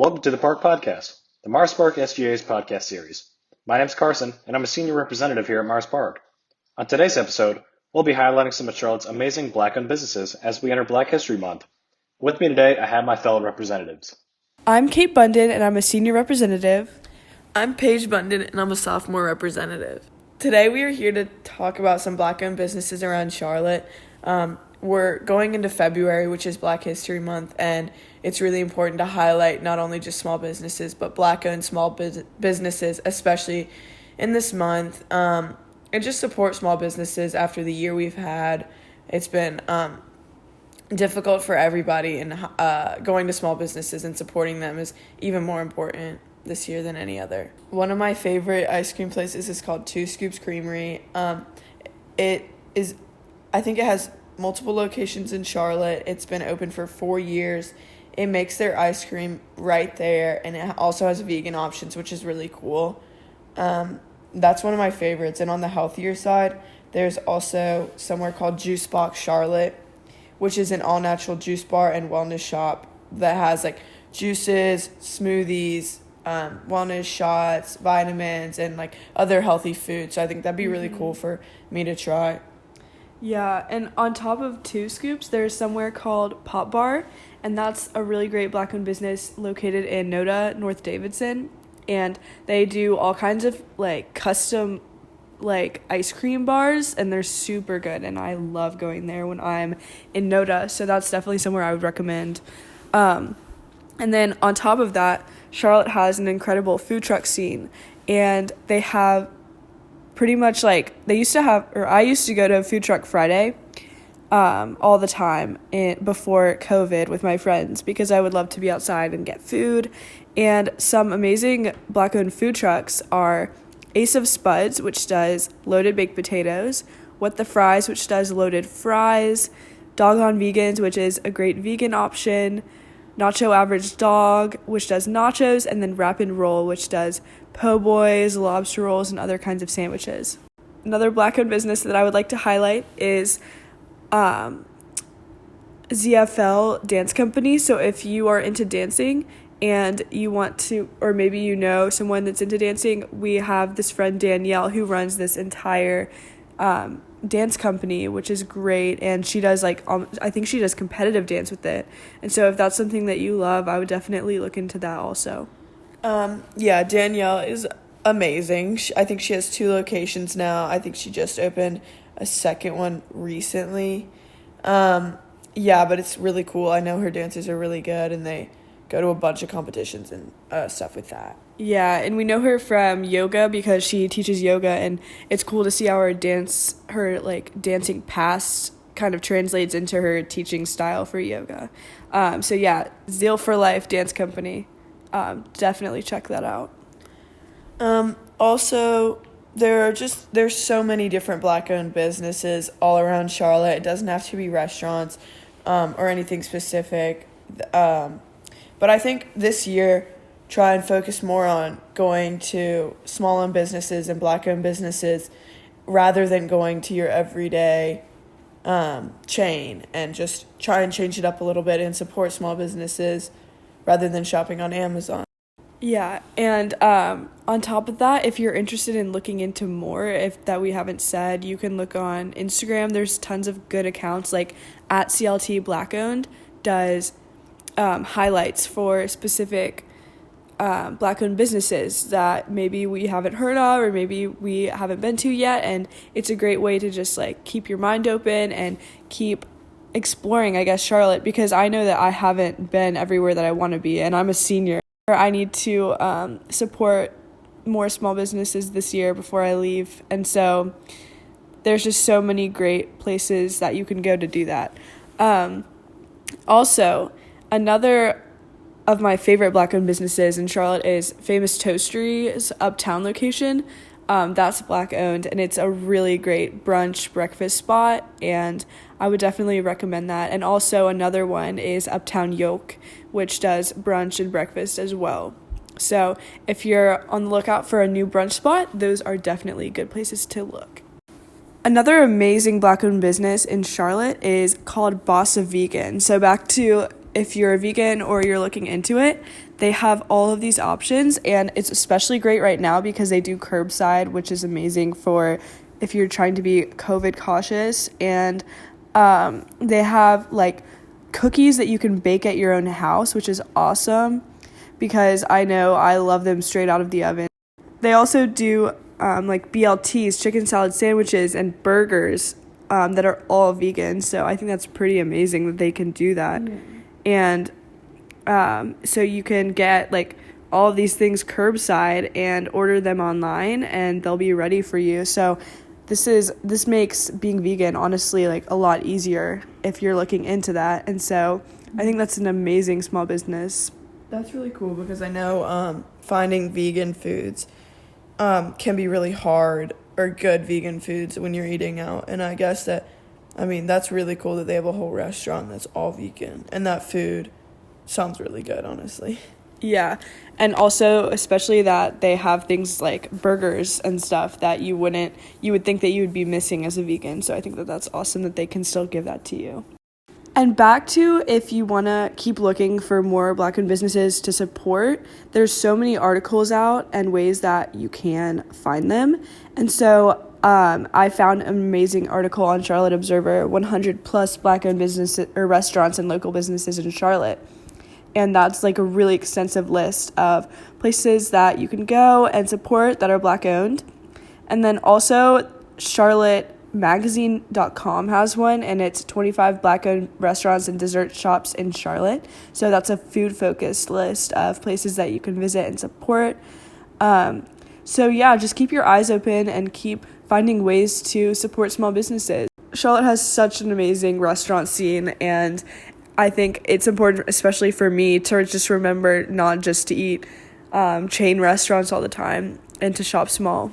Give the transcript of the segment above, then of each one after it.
Welcome to the Park Podcast, the Mars Park SGA's podcast series. My name's Carson, and I'm a senior representative here at Mars Park. On today's episode, we'll be highlighting some of Charlotte's amazing Black-owned businesses as we enter Black History Month. With me today, I have my fellow representatives. I'm Kate Bunden, and I'm a senior representative. I'm Paige Bunden, and I'm a sophomore representative. Today we are here to talk about some Black-owned businesses around Charlotte. We're going into February, which is Black History Month, and it's really important to highlight not only just small businesses, but Black-owned small businesses, especially in this month, and just support small businesses after the year we've had. It's been difficult for everybody, and going to small businesses and supporting them is even more important this year than any other. One of my favorite ice cream places is called Two Scoops Creamery. I think it has multiple locations in Charlotte. It's been open for 4 years. It makes their ice cream right there, and it also has vegan options, which is really cool. That's one of my favorites. And on the healthier side, there's also somewhere called Juice Box Charlotte, which is an all-natural juice bar and wellness shop that has like juices, smoothies, wellness shots, vitamins, and like other healthy foods. So I think that'd be really cool for me to try. Yeah, and on top of Two Scoops, there's somewhere called Pop Bar, and that's a really great Black-owned business located in Noda, North Davidson, and they do all kinds of like custom like ice cream bars, and they're super good, and I love going there when I'm in Noda, so that's definitely somewhere I would recommend. And then on top of that, Charlotte has an incredible food truck scene, and they have pretty much like I used to go to Food Truck Friday all the time before COVID with my friends, because I would love to be outside and get food. And some amazing Black-owned food trucks are Ace of Spuds, which does loaded baked potatoes, What the Fries, which does loaded fries, Doggone Vegans, which is a great vegan option, Nacho Average Dog, which does nachos, and then Wrap and Roll, which does po' boys, lobster rolls, and other kinds of sandwiches. Another Black-owned business that I would like to highlight is ZFL Dance Company. So if you are into dancing and you want to, or maybe you know someone that's into dancing, we have this friend Danielle who runs this entire dance company, which is great, and she does I think she does competitive dance with it. And so if that's something that you love, I would definitely look into that also. Yeah, Danielle is amazing. I think she has 2 locations now. I think she just opened a second one recently. Yeah, but it's really cool. I know her dancers are really good, and they go to a bunch of competitions and stuff with that. Yeah, and we know her from yoga because she teaches yoga, and it's cool to see how her dancing past kind of translates into her teaching style for yoga. So yeah, Zeal for Life Dance Company. Definitely check that out. Also, there's so many different Black-owned businesses all around Charlotte. It doesn't have to be restaurants or anything specific. But I think this year, try and focus more on going to small-owned businesses and Black-owned businesses rather than going to your everyday chain, and just try and change it up a little bit and support small businesses rather than shopping on Amazon. Yeah, and on top of that, if you're interested in looking into more that we haven't said, you can look on Instagram. There's tons of good accounts, like at CLT Black-owned does highlights for specific Black-owned businesses that maybe we haven't heard of or maybe we haven't been to yet, and it's a great way to just like keep your mind open and keep exploring, I guess, Charlotte, because I know that I haven't been everywhere that I want to be, and I'm a senior. I need to support more small businesses this year before I leave, and so there's just so many great places that you can go to do that. Also, another of my favorite Black-owned businesses in Charlotte is Famous Toastery's Uptown location. That's Black-owned, and it's a really great breakfast spot, and I would definitely recommend that. And also another one is Uptown Yoke, which does brunch and breakfast as well. So if you're on the lookout for a new brunch spot, those are definitely good places to look. Another amazing Black-owned business in Charlotte is called Bossa Vegan. So back to if you're a vegan or you're looking into it, they have all of these options, and it's especially great right now because they do curbside, which is amazing for if you're trying to be COVID cautious. And they have like cookies that you can bake at your own house, which is awesome because I know I love them straight out of the oven. They also do like BLTs, chicken salad sandwiches, and burgers that are all vegan. So I think that's pretty amazing that they can do that. And so you can get like all of these things curbside and order them online, and they'll be ready for you. So this makes being vegan honestly like a lot easier if you're looking into that. And so I think that's an amazing small business. That's really cool because I know finding vegan foods can be really hard, or good vegan foods when you're eating out. And I guess that's really cool that they have a whole restaurant that's all vegan, and that food sounds really good, honestly. Yeah, and also especially that they have things like burgers and stuff that you would think that you would be missing as a vegan. So I think that that's awesome that they can still give that to you. And back to if you want to keep looking for more Black-owned businesses to support, there's so many articles out and ways that you can find them. And so I found an amazing article on Charlotte Observer, 100 plus Black-owned businesses or restaurants and local businesses in Charlotte. And that's like a really extensive list of places that you can go and support that are Black-owned. And then also CharlotteMagazine.com has one, and it's 25 Black-owned restaurants and dessert shops in Charlotte. So that's a food-focused list of places that you can visit and support. So yeah, just keep your eyes open and keep finding ways to support small businesses. Charlotte has such an amazing restaurant scene, and I think it's important, especially for me, to just remember not just to eat chain restaurants all the time and to shop small.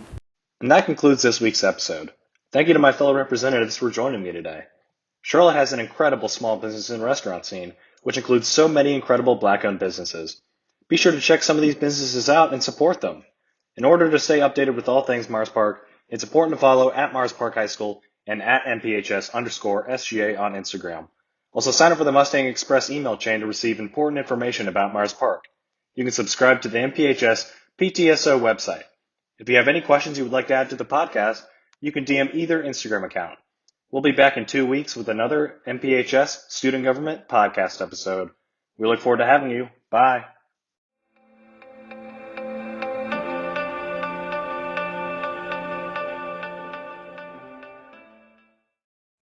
And that concludes this week's episode. Thank you to my fellow representatives for joining me today. Charlotte has an incredible small business and restaurant scene, which includes so many incredible Black-owned businesses. Be sure to check some of these businesses out and support them. In order to stay updated with all things Mars Park, it's important to follow at Mars Park High School and at MPHS_SGA on Instagram. Also, sign up for the Mustang Express email chain to receive important information about Mars Park. You can subscribe to the MPHS PTSO website. If you have any questions you would like to add to the podcast, you can DM either Instagram account. We'll be back in 2 weeks with another MPHS Student Government podcast episode. We look forward to having you. Bye.